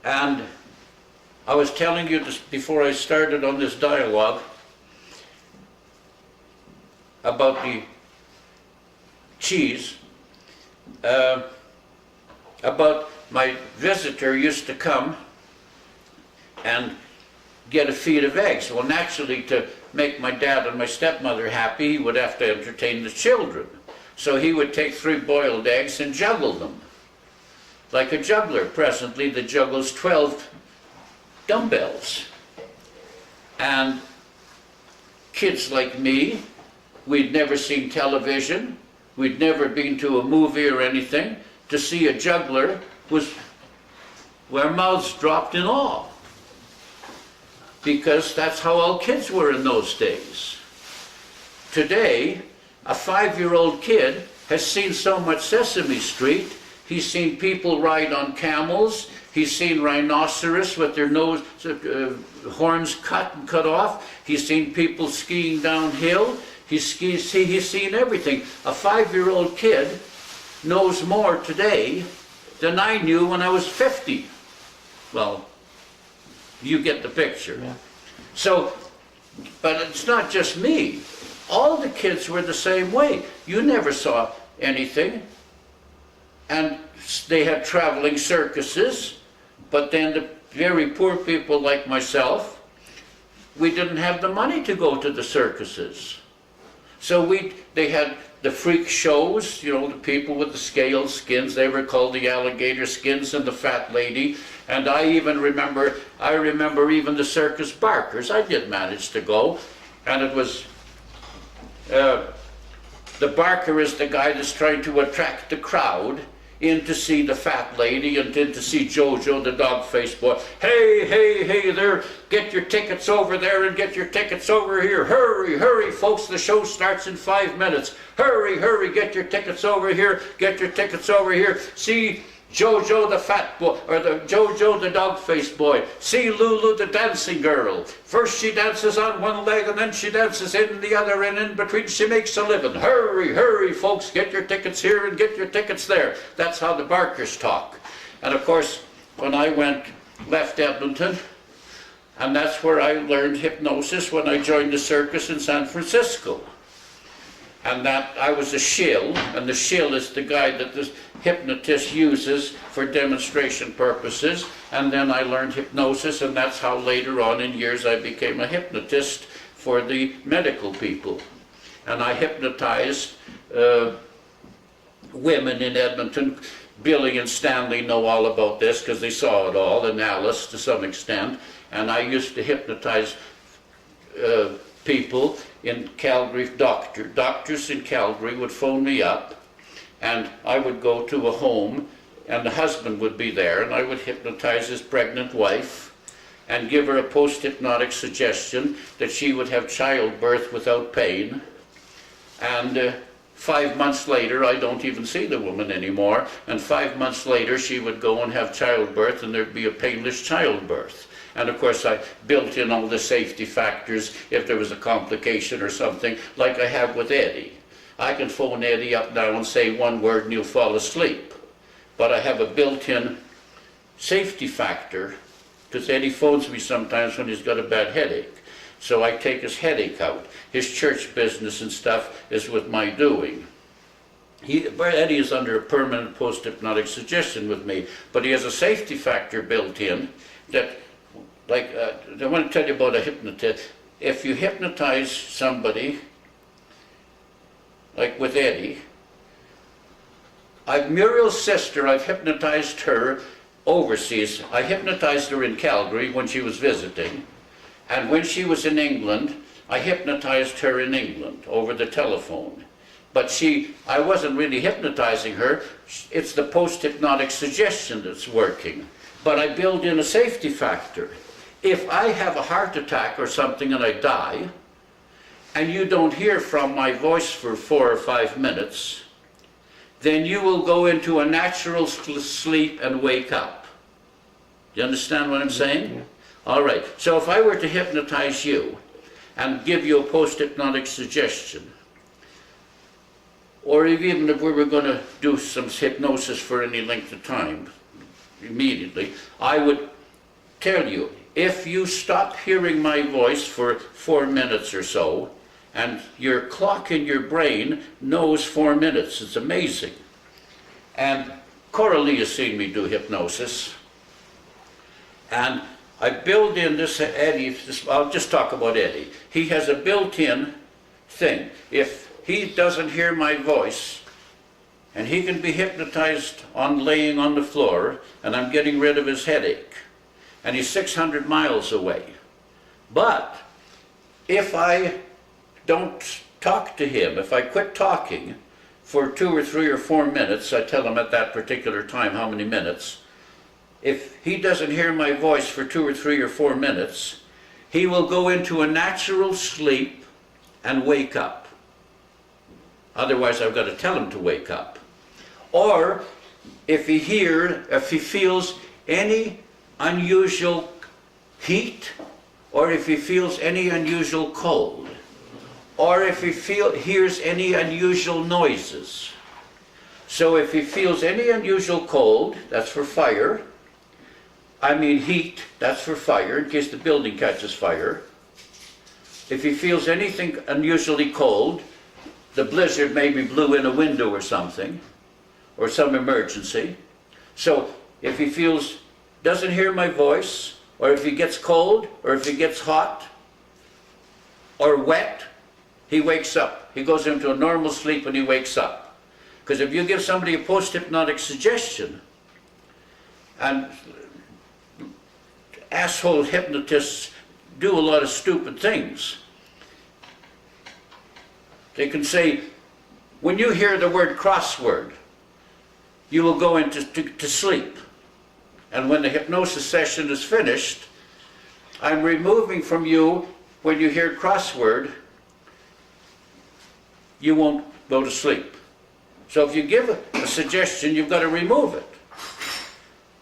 And I was telling you this before I started on this dialogue about the cheese, about my visitor used to come and get a feed of eggs. Well, naturally, to make my dad and my stepmother happy, he would have to entertain the children. So he would take 3 boiled eggs and juggle them, like a juggler presently that juggles 12 dumbbells. And kids like me, we'd never seen television, we'd never been to a movie or anything. To see a juggler was, our mouths dropped in awe, because that's how all kids were in those days. Today, a 5-year-old kid has seen so much Sesame Street. He's seen people ride on camels. He's seen rhinoceros with their nose, horns cut off. He's seen people skiing downhill. He's seen everything. A 5-year-old kid knows more today than I knew when I was 50. Well, you get the picture. Yeah. So, but it's not just me. All the kids were the same way. You never saw anything. And they had traveling circuses, but then the very poor people like myself, we didn't have the money to go to the circuses. So they had the freak shows, you know, the people with the scale skins, they were called the alligator skins, and the fat lady. And I remember even the circus barkers. I did manage to go, and it was, the barker is the guy that's trying to attract the crowd in to see the fat lady and in to see Jojo, the dog-faced boy. Hey, hey, hey there, get your tickets over there and get your tickets over here. Hurry, hurry, folks, the show starts in 5 minutes. Hurry, hurry, get your tickets over here, get your tickets over here. See Jojo the fat boy, or the Jojo the dog-faced boy. See Lulu the dancing girl. First she dances on one leg and then she dances in the other, and in between she makes a living. Hurry, hurry, folks, get your tickets here and get your tickets there. That's how the barkers talk. And of course, when I left Edmonton, and that's where I learned hypnosis, when I joined the circus in San Francisco. And that I was a shill, and the shill is the guy that the hypnotist uses for demonstration purposes. And then I learned hypnosis, and that's how later on in years I became a hypnotist for the medical people. And I hypnotized women in Edmonton. Billy and Stanley know all about this because they saw it all, and Alice to some extent. And I used to hypnotize people in Calgary. Doctors in Calgary would phone me up, and I would go to a home, and the husband would be there, and I would hypnotize his pregnant wife and give her a post-hypnotic suggestion that she would have childbirth without pain. And 5 months later, I don't even see the woman anymore, and 5 months later she would go and have childbirth, and there'd be a painless childbirth. And of course I built in all the safety factors if there was a complication or something, like I have with Eddie. I can phone Eddie up now and say one word and he'll fall asleep. But I have a built-in safety factor, because Eddie phones me sometimes when he's got a bad headache. So I take his headache out. His church business and stuff is with my doing. Eddie is under a permanent post-hypnotic suggestion with me, but he has a safety factor built in that, like, I want to tell you about a hypnotist. If you hypnotize somebody, like with Eddie, Muriel's sister, I've hypnotized her overseas. I hypnotized her in Calgary when she was visiting, and when she was in England, I hypnotized her in England over the telephone. But I wasn't really hypnotizing her. It's the post-hypnotic suggestion that's working. But I build in a safety factor. If I have a heart attack or something and I die, and you don't hear from my voice for 4 or 5 minutes, then you will go into a natural sleep and wake up. Do you understand what I'm saying? Yeah. All right. So if I were to hypnotize you and give you a post-hypnotic suggestion, or even if we were going to do some hypnosis for any length of time, immediately, I would tell you, if you stop hearing my voice for 4 minutes or so, and your clock in your brain knows 4 minutes, it's amazing. And Coralie has seen me do hypnosis, and I build in this Eddie, I'll just talk about Eddie. He has a built-in thing. If he doesn't hear my voice, and he can be hypnotized on laying on the floor, and I'm getting rid of his headache, and he's 600 miles away. But if I don't talk to him, if I quit talking for 2 or 3 or 4 minutes, I tell him at that particular time how many minutes, if he doesn't hear my voice for 2 or 3 or 4 minutes, he will go into a natural sleep and wake up. Otherwise, I've got to tell him to wake up. Or if he feels any unusual heat, or if he feels any unusual cold, or if he hears any unusual noises. So if he feels any unusual cold, that's for fire. I mean heat, that's for fire, in case the building catches fire. If he feels anything unusually cold, the blizzard maybe blew in a window or something, or some emergency. So if he doesn't hear my voice, or if he gets cold, or if he gets hot, or wet, he wakes up. He goes into a normal sleep and he wakes up. Because if you give somebody a post-hypnotic suggestion, and asshole hypnotists do a lot of stupid things. They can say, when you hear the word crossword, you will go into to sleep. And when the hypnosis session is finished, I'm removing from you, when you hear crossword, you won't go to sleep. So if you give a suggestion, you've got to remove it.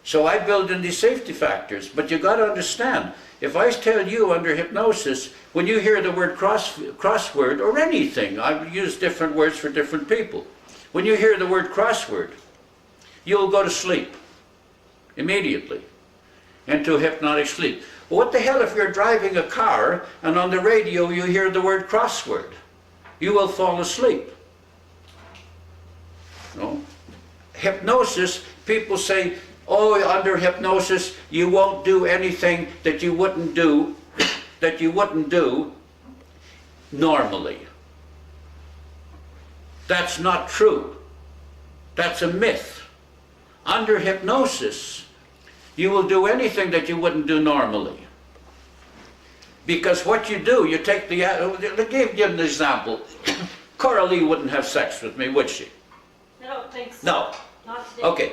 So I build in these safety factors, but you've got to understand, if I tell you under hypnosis, when you hear the word crossword or anything, I use different words for different people. When you hear the word crossword, you'll go to sleep immediately, into hypnotic sleep. Well, what the hell if you're driving a car and on the radio you hear the word crossword? You will fall asleep. No? Hypnosis, people say, oh, under hypnosis you won't do anything that you wouldn't do normally. That's not true. That's a myth. Under hypnosis, you will do anything that you wouldn't do normally. Because what you do, you take the... I'll give you an example. Coralie wouldn't have sex with me, would she? I don't think so. No. Not today. Okay.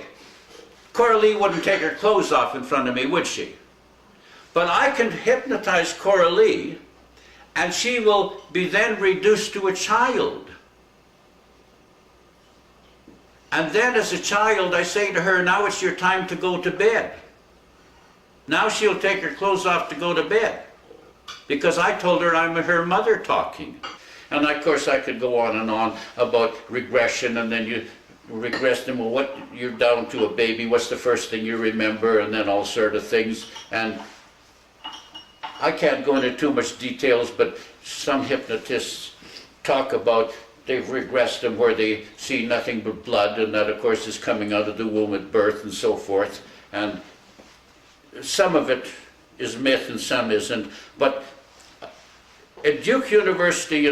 Coralie wouldn't take her clothes off in front of me, would she? But I can hypnotize Coralie, and she will be then reduced to a child. And then as a child, I say to her, now it's your time to go to bed. Now she'll take her clothes off to go to bed, because I told her I'm her mother talking. And of course I could go on and on about regression, and then you regress them, well, what, you're down to a baby, what's the first thing you remember, and then all sort of things. And I can't go into too much details, but some hypnotists talk about they've regressed them where they see nothing but blood, and that of course is coming out of the womb at birth and so forth. And some of it is myth and some isn't. But at Duke University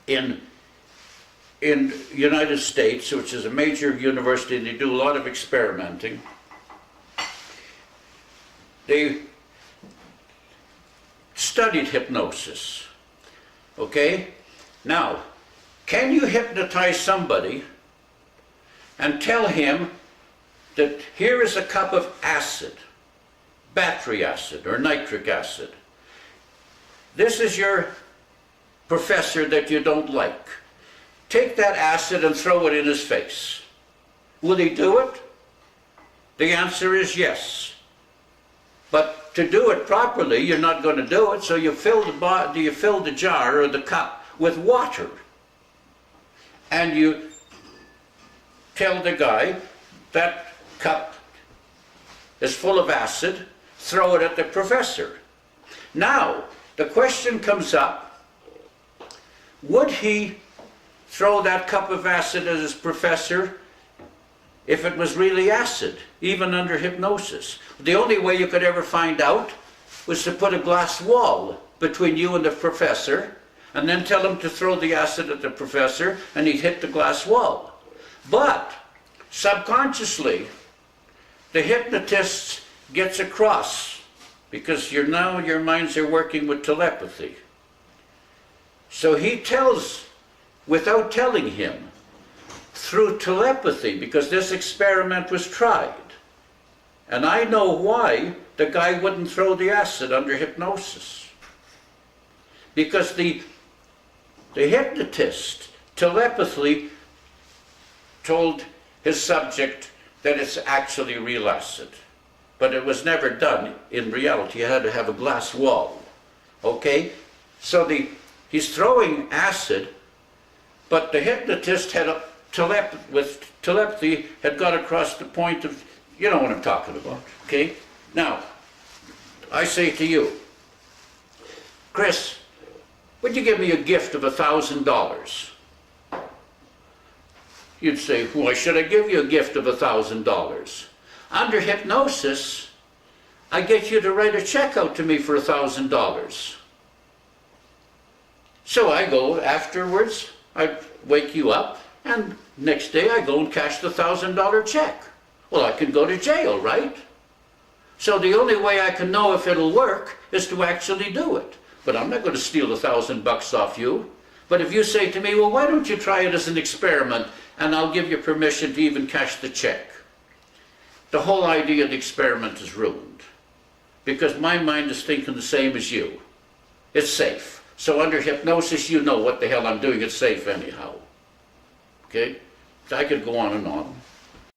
in United States, which is a major university, they do a lot of experimenting. They studied hypnosis. Okay? Now, can you hypnotize somebody and tell him that here is a cup of acid, battery acid or nitric acid. This is your professor that you don't like. Take that acid and throw it in his face. Will he do it? The answer is yes. But to do it properly, you're not going to do it, so you fill the jar or the cup with water. And you tell the guy that cup is full of acid, throw it at the professor. Now, the question comes up, would he throw that cup of acid at his professor if it was really acid, even under hypnosis? The only way you could ever find out was to put a glass wall between you and the professor, and then tell him to throw the acid at the professor, and he'd hit the glass wall. But subconsciously, the hypnotist gets across, because now your minds are working with telepathy. So he tells, without telling him, through telepathy, because this experiment was tried. And I know why the guy wouldn't throw the acid under hypnosis. Because the hypnotist telepathically told his subject that it's actually real acid. But it was never done in reality. You had to have a glass wall. Okay? So he's throwing acid, but the hypnotist had with telepathy had got across the point of, you know what I'm talking about. Okay? Now, I say to you, Chris, would you give me a gift of $1,000? You'd say, why should I give you a gift of $1,000? Under hypnosis, I get you to write a check out to me for $1,000. So I go afterwards, I wake you up, and next day I go and cash the $1,000 check. Well, I can go to jail, right? So the only way I can know if it'll work is to actually do it. But I'm not going to steal $1,000 off you. But if you say to me, well, why don't you try it as an experiment, and I'll give you permission to even cash the check. The whole idea of the experiment is ruined. Because my mind is thinking the same as you. It's safe. So under hypnosis, you know what the hell I'm doing. It's safe anyhow. Okay? I could go on and on.